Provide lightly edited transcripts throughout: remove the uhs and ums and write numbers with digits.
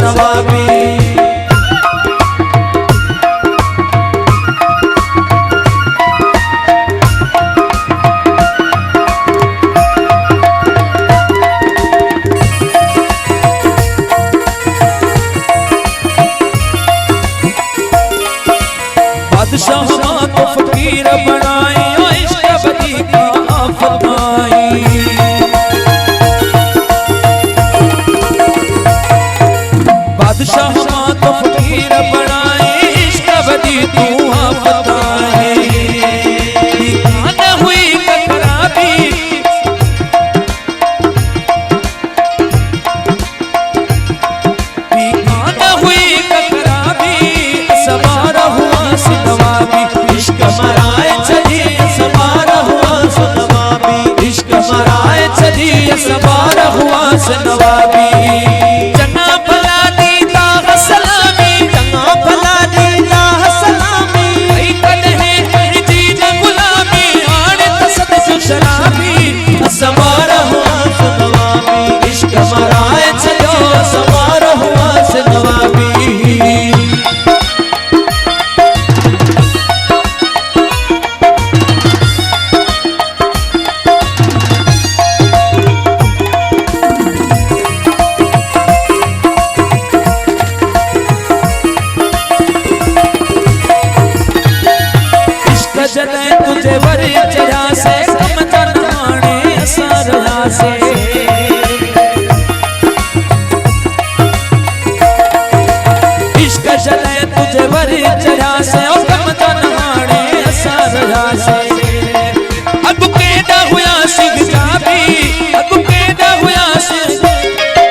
नवाबी। बादशाह को फकीर बनाई और इश्क बदी का आफत आई। बादशाह को फकीर बनाई इश्क बदी तू आफत आई। न हुई ककराबी न हुई ककराबी सवारा हुआ नवाबी। इश्क मराए चली सवार हुआ नवाबी। इश्क मराए चली सवार हुआ नवाबी। चंगा भला दीदा सलामी चंगा भला दीदा सलामी। कई कदहे कहीं चीज गुलामी आड़ तसद जो शराबी सवार हुआ नवाबी। इश्क मराए चलो सवार हुआ नवाबी। जले तुझे वरी चढ़ा से कम तनाने असरया से। इश्क जले तुझे वरी चढ़ा से कम तनाने असरया से। अब केदा हुआ सिंह जाबी अब केदा हुआ सिंह।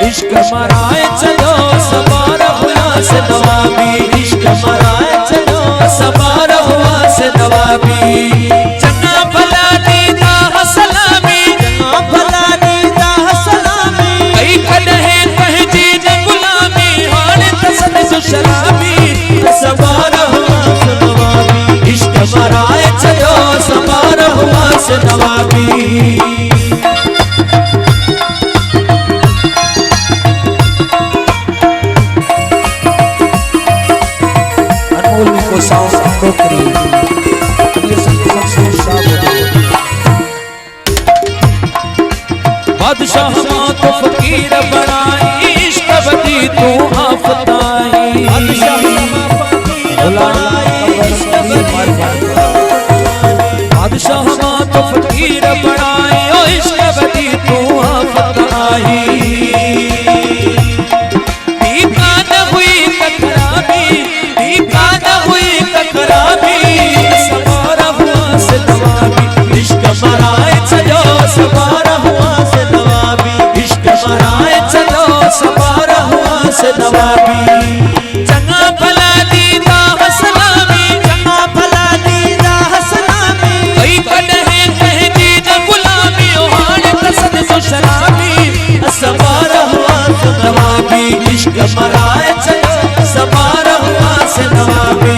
इश्क मराए चलो सवार हुआ से नवाबी। इश्क मराए चलो सवार हुआ से नवाबी। चंगा भला दीदा सलामी चंगा भला दीदा सलामी। कई कदहे कहीं चीज गुलामी हाड़ तसद जो शराबी सवार हुआ से नवाबी। इश्क मराए चलो सवार हुआ से नवाबी। बादशाह को फकीर बनाई इश्क बदी तू आफत आई। बादशाह को फकीर बनाई और इश्क बदी तू आफत आई। दीपा न हुई ककराबी दीपा न हुई ककराबी सवार हुआ से नवाबी। इश्क मराए चलो सवार हुआ से नवाबी। इश्क मराए चलो सवार हुआ से नवाबी। चंगा भला दीदा सलामी चंगा भला दीदा सलामी। कई कदहे कहीं चीज गुलामी हाड़ तसद जो शराबी सवार हुआ से नवाबी। इश्क मराए चलो सवार हुआ से नवाबी।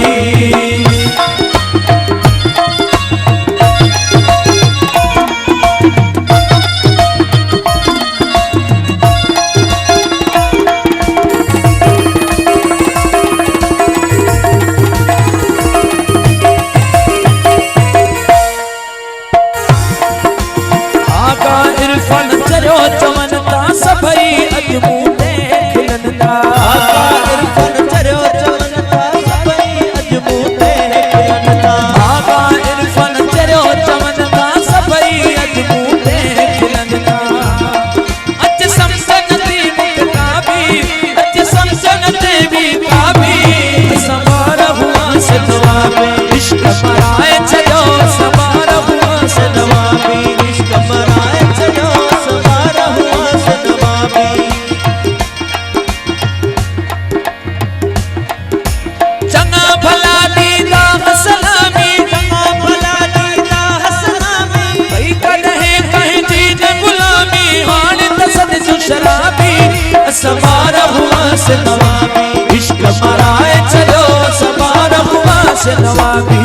सवार हुआ से नवाबी। इश्क मराए चलो सवार हुआ से नवाबी।